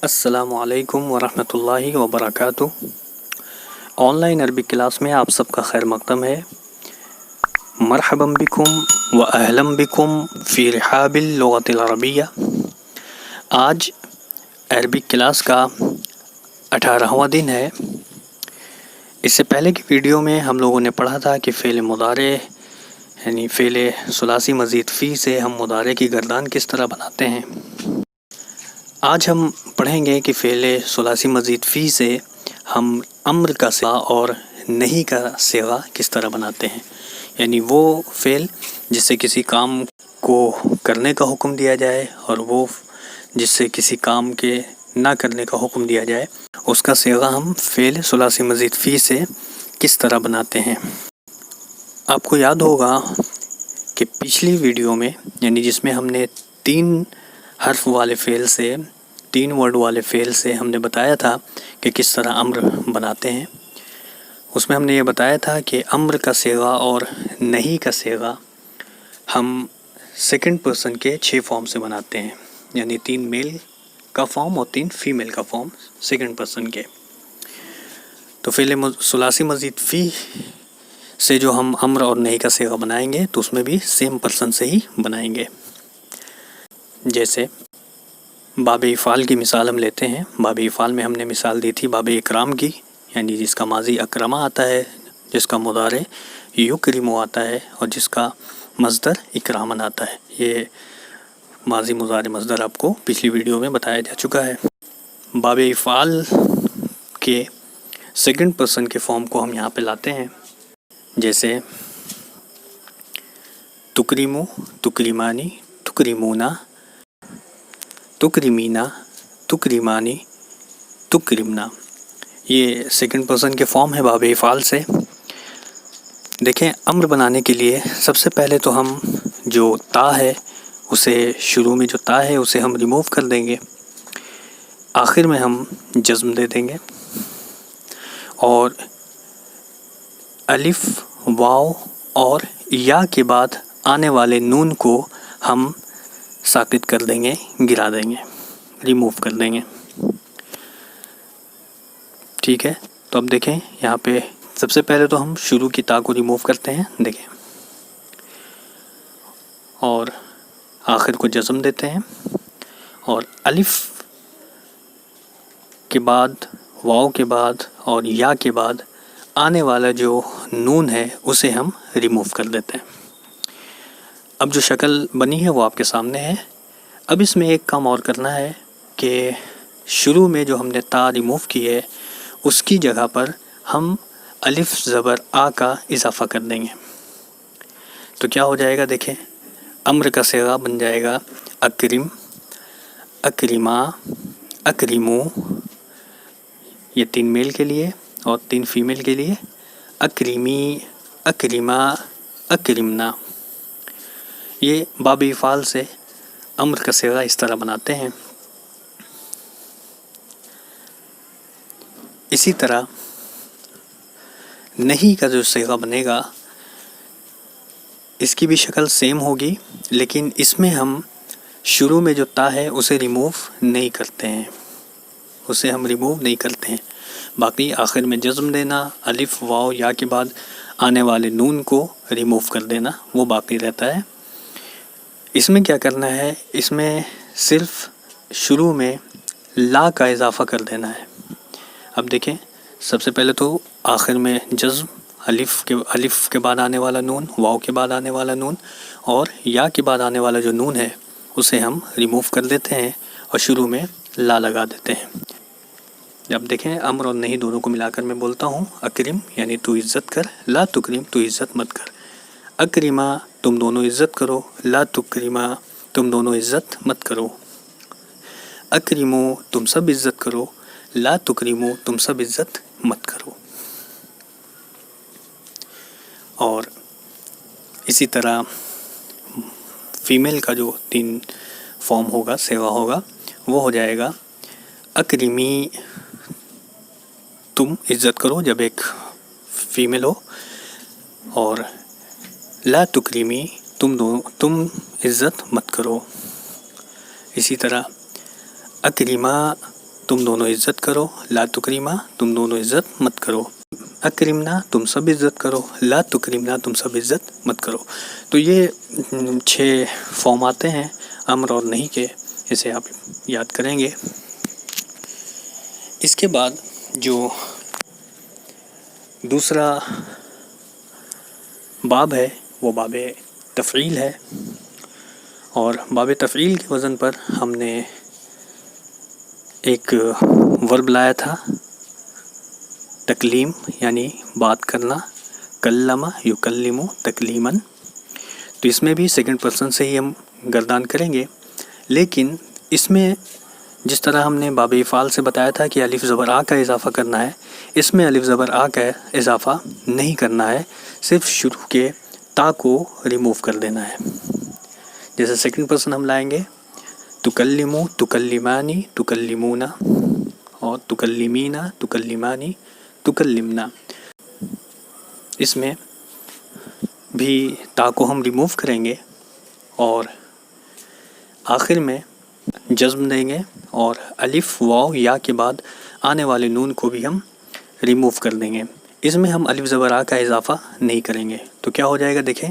السلام علیکم ورحمۃ اللہ وبرکاتہ۔ آن لائن عربی کلاس میں آپ سب کا خیر مقدم ہے۔ مرحبا بکم و اہلا بکم فی رحاب اللغۃ العربیہ۔ آج عربی کلاس کا 18واں دن ہے۔ اس سے پہلے کی ویڈیو میں ہم لوگوں نے پڑھا تھا کہ فعل مضارع یعنی فعل ثلاثی مزید فی سے ہم مضارع کی گردان کس طرح بناتے ہیں۔ آج ہم پڑھیں گے کہ فعل ثلاثی مزید فی سے ہم امر کا صیغہ اور نہیں کا صیغہ کس طرح بناتے ہیں، یعنی وہ فعل جس سے کسی کام کو کرنے کا حکم دیا جائے اور وہ جس سے کسی کام کے نہ کرنے کا حکم دیا جائے، اس کا صیغہ ہم فعل ثلاثی مزید فی سے کس طرح بناتے ہیں۔ آپ کو یاد ہوگا کہ پچھلی ویڈیو میں یعنی جس میں ہم نے 3 حرف والے فعل سے 3 ورڈ والے فعل سے ہم نے بتایا تھا کہ کس طرح امر بناتے ہیں، اس میں ہم نے یہ بتایا تھا کہ امر کا صیغہ اور نہیں کا صیغہ ہم سیکنڈ پرسن کے 6 فارم سے بناتے ہیں، یعنی 3 میل کا فارم اور 3 فیمیل کا فارم سیکنڈ پرسن کے۔ تو فعل ثلاثی مزید فی سے جو ہم امر اور نہیں کا صیغہ بنائیں گے تو اس میں بھی سیم پرسن سے ہی بنائیں گے۔ جیسے باب افعال کی مثال ہم لیتے ہیں۔ باب افعال میں ہم نے مثال دی تھی باب اکرام کی، یعنی جس کا ماضی اکرمہ آتا ہے، جس کا مضارع یکرم آتا ہے اور جس کا مصدر اکرامن آتا ہے۔ یہ ماضی مضارع مصدر آپ کو پچھلی ویڈیو میں بتایا جا چکا ہے۔ باب افعال کے سیکنڈ پرسن کے فارم کو ہم یہاں پہ لاتے ہیں، جیسے تکریمو، تکریمانی، تکریمونا، تکریمینا، تکریمانی، تکریمنا۔ یہ سیکنڈ پرسن کے فارم ہے باب افعال سے۔ دیکھیں، امر بنانے کے لیے سب سے پہلے تو ہم جو تا ہے اسے شروع میں جو تا ہے اسے ہم ریموو کر دیں گے، آخر میں ہم جزم دے دیں گے اور الف، واو اور یا کے بعد آنے والے نون کو ہم ساقط کر دیں گے، گرا دیں گے، ریموو کر دیں گے۔ ٹھیک ہے، تو اب دیکھیں یہاں پہ سب سے پہلے تو ہم شروع کی تا کو ریموو کرتے ہیں، دیکھیں، اور آخر کو جزم دیتے ہیں اور الف کے بعد، واو کے بعد اور یا کے بعد آنے والا جو نون ہے اسے ہم ریموو کر دیتے ہیں۔ اب جو شکل بنی ہے وہ آپ کے سامنے ہے۔ اب اس میں ایک کام اور کرنا ہے کہ شروع میں جو ہم نے تا ریموو کی ہے اس کی جگہ پر ہم الف زبر آ کا اضافہ کر دیں گے، تو کیا ہو جائے گا، دیکھیں، امر کا صیغہ بن جائے گا اکرم، اکرما، اکرمو، یہ 3 میل کے لیے اور 3 فیمیل کے لیے، اکرمی، اکرما، اکرمنا۔ یہ باب افعال سے امر کا صیغہ اس طرح بناتے ہیں۔ اسی طرح نہیں کا جو صیغہ بنے گا اس کی بھی شکل سیم ہوگی، لیکن اس میں ہم شروع میں جو تا ہے اسے ریموو نہیں کرتے ہیں، باقی آخر میں جزم دینا، الف، واو، یا کے بعد آنے والے نون کو ریموو کر دینا وہ باقی رہتا ہے۔ اس میں کیا کرنا ہے، اس میں صرف شروع میں لا کا اضافہ کر دینا ہے۔ اب دیکھیں، سب سے پہلے تو آخر میں جزم، الف کے بعد آنے والا نون، واو کے بعد آنے والا نون اور یا کے بعد آنے والا جو نون ہے اسے ہم ریموو کر دیتے ہیں اور شروع میں لا لگا دیتے ہیں۔ اب دیکھیں، امر اور نہیں دونوں کو ملا کر میں بولتا ہوں، اکرم یعنی تو عزت کر، لا تکرم تو عزت مت کر، اکرما تم دونوں عزت کرو، لا تکرما تم دونوں عزت مت کرو، اکرمو تم سب عزت کرو، لا تکرمو تم سب عزت مت کرو۔ اور اسی طرح فیمیل کا جو 3 فارم ہوگا، صیغہ ہوگا، وہ ہو جائے گا اکرمی تم عزت کرو جب ایک فیمیل ہو، اور لا تکریمی تم عزت مت کرو۔ اسی طرح اکریما تم دونوں عزت کرو، لا تکریما تم دونوں عزت مت کرو، اکرمنا تم سب عزت کرو، لا تکرمنا تم سب عزت مت کرو۔ تو یہ 6 فارم آتے ہیں امر اور نہیں کے، اسے آپ یاد کریں گے۔ اس کے بعد جو دوسرا باب ہے وہ باب تفعیل ہے، اور باب تفعیل کے وزن پر ہم نے ایک ورب لایا تھا، تکلیم یعنی بات کرنا، کلمہ یکلم تکلیماً۔ تو اس میں بھی سیکنڈ پرسن سے ہی ہم گردان کریں گے، لیکن اس میں جس طرح ہم نے باب افعال سے بتایا تھا کہ الف زبر آ کا اضافہ کرنا ہے، اس میں الف زبر آ کا اضافہ نہیں کرنا ہے، صرف شروع کے تا کو ریموو کر دینا ہے۔ جیسے سیکنڈ پرسن ہم لائیں گے تکلمو تکلمانی تکلمونا، اور تکلمینا تکلمانی تکلمنا، اس میں بھی تا کو ہم ریموو کریں گے اور آخر میں جزم دیں گے، اور الف واو یا کے بعد آنے والے نون کو بھی ہم ریموو کر دیں گے۔ اس میں ہم الف زبر آ کا اضافہ نہیں کریں گے، تو کیا ہو جائے گا دیکھیں،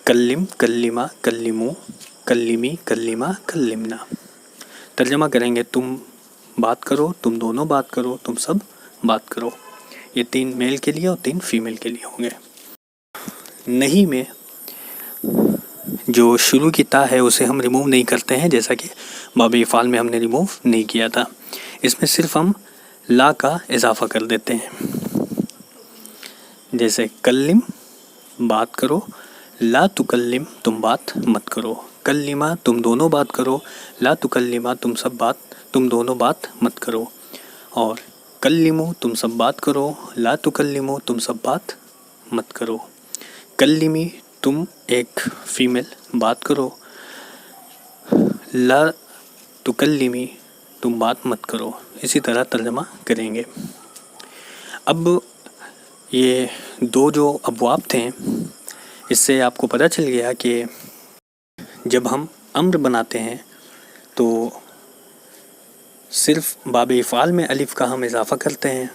کلم کلمہ کلمو کلمی کلمہ کلمنا۔ ترجمہ کریں گے، تم بات کرو، تم دونوں بات کرو، تم سب بات کرو۔ یہ 3 میل کے لیے اور 3 فیمیل کے لیے ہوں گے۔ نہیں میں جو شروع کی تا ہے اسے ہم ریموو نہیں کرتے ہیں، جیسا کہ باب افعال میں ہم نے ریموو نہیں کیا تھا۔ اس میں صرف ہم لا کا اضافہ کر دیتے ہیں، جیسے کلم بات کرو، لا تکلم تم بات مت کرو، کلمہ تم دونوں بات کرو، لا تکلمہ تم دونوں بات مت کرو، اور کلمو تم سب بات کرو، لا تکلمو تم سب بات مت کرو، کلمی تم ایک فیمیل بات کرو، لا تکلمی تم بات مت کرو۔ اسی طرح ترجمہ کریں گے۔ اب یہ 2 جو ابواب تھے، اس سے آپ کو پتہ چل گیا کہ جب ہم امر بناتے ہیں تو صرف باب افعال میں الف کا ہم اضافہ کرتے ہیں،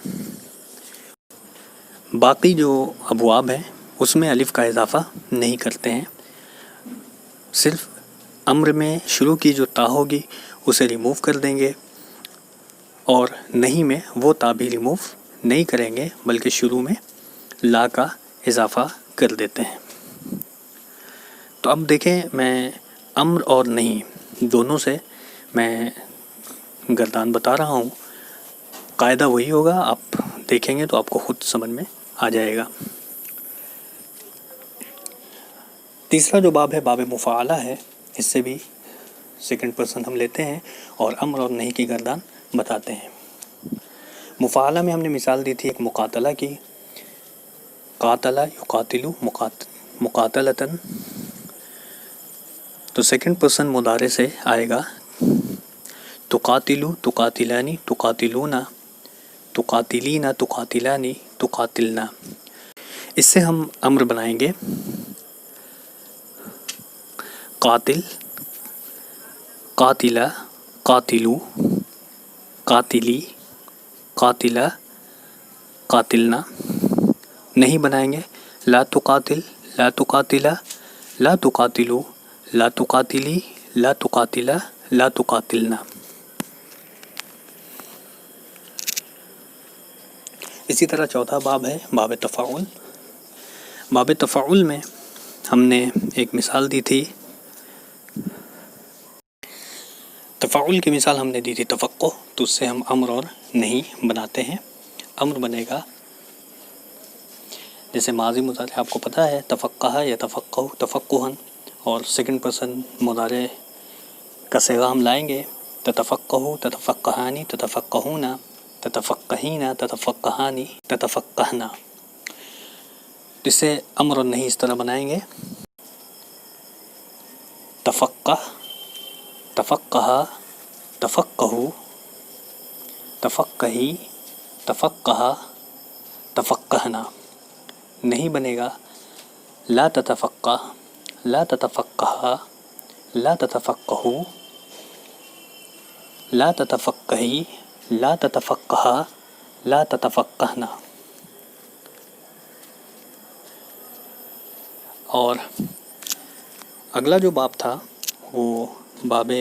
باقی جو ابواب ہیں اس میں الف کا اضافہ نہیں کرتے ہیں، صرف امر میں شروع کی جو تا ہوگی اسے ریموو کر دیں گے، اور نہیں میں وہ تا بھی ریموو نہیں کریں گے بلکہ شروع میں لا کا اضافہ کر دیتے ہیں۔ تو اب دیکھیں، میں امر اور نہیں دونوں سے میں گردان بتا رہا ہوں، قاعدہ وہی ہوگا، آپ دیکھیں گے تو آپ کو خود سمجھ میں آ جائے گا۔ تیسرا جو باب ہے باب مفاعلہ ہے، اس سے بھی سیکنڈ پرسن ہم لیتے ہیں اور امر اور نہیں کی گردان بتاتے ہیں۔ مفاعلہ میں ہم نے مثال دی تھی ایک مقاتلہ کی، قاتلہ یقاتلو مقاتلتاً، تو سیکنڈ پرسن مضارع سے آئے گا تقاتلو تقاتلانی تقاتلونا، تقاتلینا تقاتلانی تقاتلنا۔ اس سے ہم امر بنائیں گے قاتل قاتلہ قاتلو قاتلی قاتلہ قاتلنا۔ نہیں بنائیں گے لا تقاتل لا تقاتلہ لا تقاتلو لا تقاتلی لا تقاتلہ لا تقاتلنا۔ اسی طرح چوتھا باب ہے باب تفاعل۔ باب تفاعل میں ہم نے ایک مثال دی تھی، تفاعل کی مثال ہم نے دی تھی تفقہ، تو اس سے ہم امر اور نہیں بناتے ہیں۔ امر بنے گا جیسے ماضی مضارع آپ کو پتہ ہے تفقہ یا تفقہ تفقہن، اور سیکنڈ پرسن مضارع کا صیغہ ہم لائیں گے تتفقہ تتفقہانی تتفقہونا تتفقہینا تتفقہانی تتفقہنا۔ اس سے امر اور نہیں اس طرح بنائیں گے تفقہ تفقہ تفقہو تفقہی تفقہ تفقہنا۔ نہیں بنے گا لا تتفقہ لا تتفقہ لا تتفقہو لا تتفقہی، لا تتفقہا، لا تتفقہنا. اور اگلا جو باب تھا وہ باب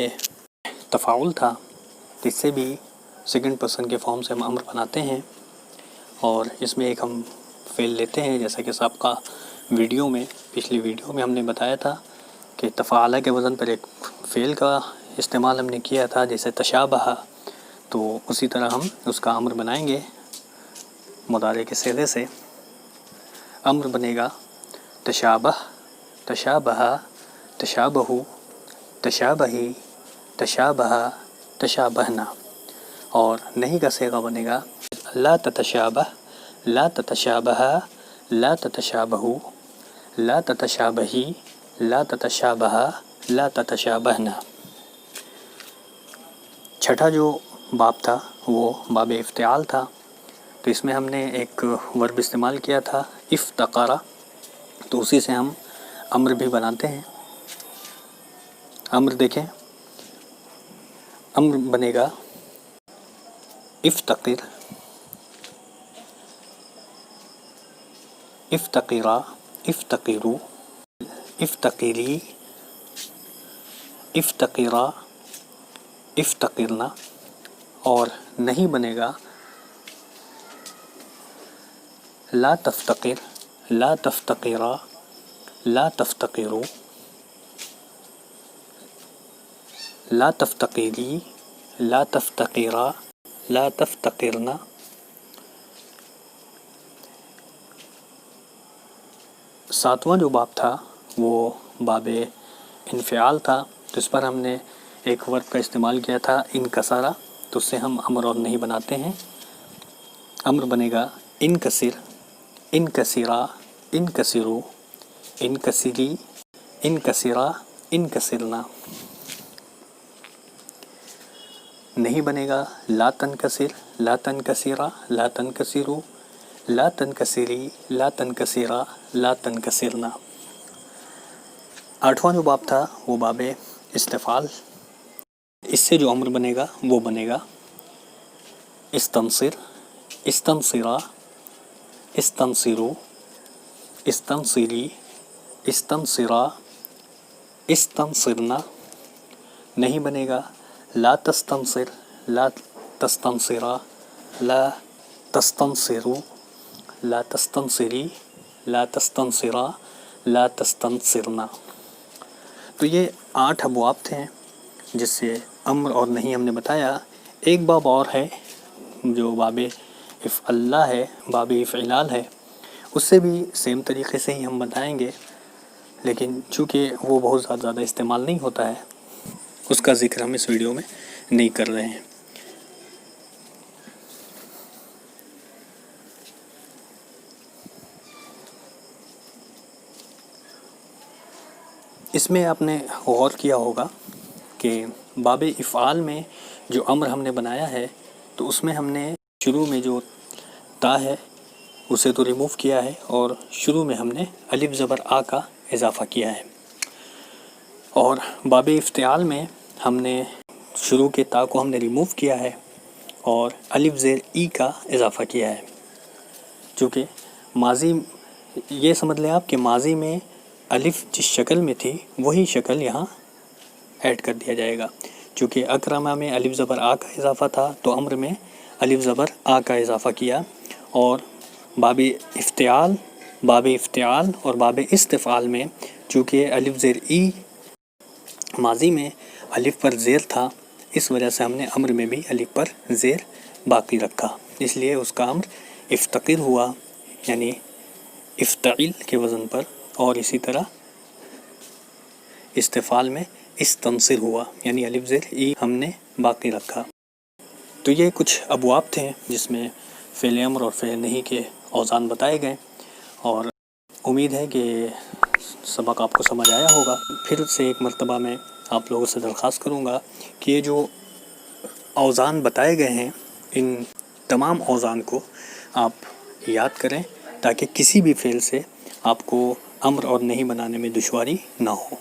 تفاعل تھا. اس سے بھی سیکنڈ پرسن کے فارم سے ہم امر بناتے ہیں، اور اس میں ایک ہم فعل لیتے ہیں، جیسا کہ سابقہ ویڈیو میں، پچھلی ویڈیو میں ہم نے بتایا تھا کہ تفاعلہ کے وزن پر ایک فعل کا استعمال ہم نے کیا تھا، جیسے تشابہ. تو اسی طرح ہم اس کا امر بنائیں گے مضارع کے صیغے سے. امر بنے گا تشابہ، تشابہ، تشابہ، تشابہی، تشابہ، تشابہنا. اور نہیں کا صیغہ بنے گا لا تتشابہ، لا تتشابہ، لا تتشابہ، لا تتشابہی، لا تتشابہ، لا تتشابہنا. چھٹا جو باب تھا وہ باب افتعال تھا. تو اس میں ہم نے ایک ورب استعمال کیا تھا افتقرا. تو اسی سے ہم امر بھی بناتے ہیں. امر دیکھیں، امر بنے گا افتقر، افتقرا، افتقرو، افتقری، افتقرا، افتقرنا. اور نہیں بنے گا لا تفتقر، لا تفتقرا، لا تفتقرو، لا تفتقری، لا تفتقرا، لا تفتقرنا. ساتواں جو باب تھا وہ باب انفعال تھا. تو اس پر ہم نے ایک ورب کا استعمال کیا تھا انکسارا. تو اس سے ہم امر اور نہیں بناتے ہیں. امر بنے گا انکسر، انکسرا، انکسرو، انکسری، انکسرا، انکسرنا. نہیں بنے گا لا تنکسر، لا تنکسرا، لا تنکسرو، لا تنکسری، لا تنکسرا، لا تنکسرنا. آٹھواں جو باب تھا وہ باب استفعال. اس سے جو امر بنے گا وہ بنے گا استنصر، استنصرا، استنصرو، استنصری، استنصرا، استنصرنا. نہیں بنے گا لا تستنصر، لا تستنصرا، لا تستنصرو، لا تستنصری، لا تستنصرا، لا تستنصرنا. تو یہ 8 ابواب تھے جس سے امر اور نہیں ہم نے بتایا. ایک باب اور ہے جو باب افعلہ ہے، باب افعلال ہے. اس سے بھی سیم طریقے سے ہی ہم بتائیں گے، لیکن چونکہ وہ بہت زیادہ استعمال نہیں ہوتا ہے اس کا ذکر ہم اس ویڈیو میں نہیں کر رہے ہیں. اس میں آپ نے غور کیا ہوگا کہ باب افعال میں جو امر ہم نے بنایا ہے تو اس میں ہم نے شروع میں جو تا ہے اسے تو ریموو کیا ہے، اور شروع میں ہم نے الف زبر آ کا اضافہ کیا ہے. اور باب افتعال میں ہم نے شروع کے تا کو ہم نے ریموو کیا ہے اور الف زیر ای کا اضافہ کیا ہے. چونکہ ماضی، یہ سمجھ لیں آپ کہ ماضی میں الف جس شکل میں تھی وہی شکل یہاں ایڈ کر دیا جائے گا. چونکہ اکرمہ میں الف زبر آ کا اضافہ تھا تو امر میں الف زبر آ کا اضافہ کیا. اور باب افتعال، باب افتعال اور باب استفعال میں چونکہ الف زیر ای ماضی میں الف پر زیر تھا، اس وجہ سے ہم نے امر میں بھی الف پر زیر باقی رکھا. اس لیے اس کا امر افتقر ہوا، یعنی افتعل کے وزن پر. اور اسی طرح استفعال میں استنصر ہوا، یعنی الف زیر ای ہم نے باقی رکھا. تو یہ کچھ ابواب تھے جس میں فعل امر اور فعل نہیں کے اوزان بتائے گئے، اور امید ہے کہ سبق آپ کو سمجھ آیا ہوگا. پھر سے ایک مرتبہ میں آپ لوگوں سے درخواست کروں گا کہ یہ جو اوزان بتائے گئے ہیں ان تمام اوزان کو آپ یاد کریں تاکہ کسی بھی فعل سے آپ کو امر اور نہیں بنانے میں دشواری نہ ہو.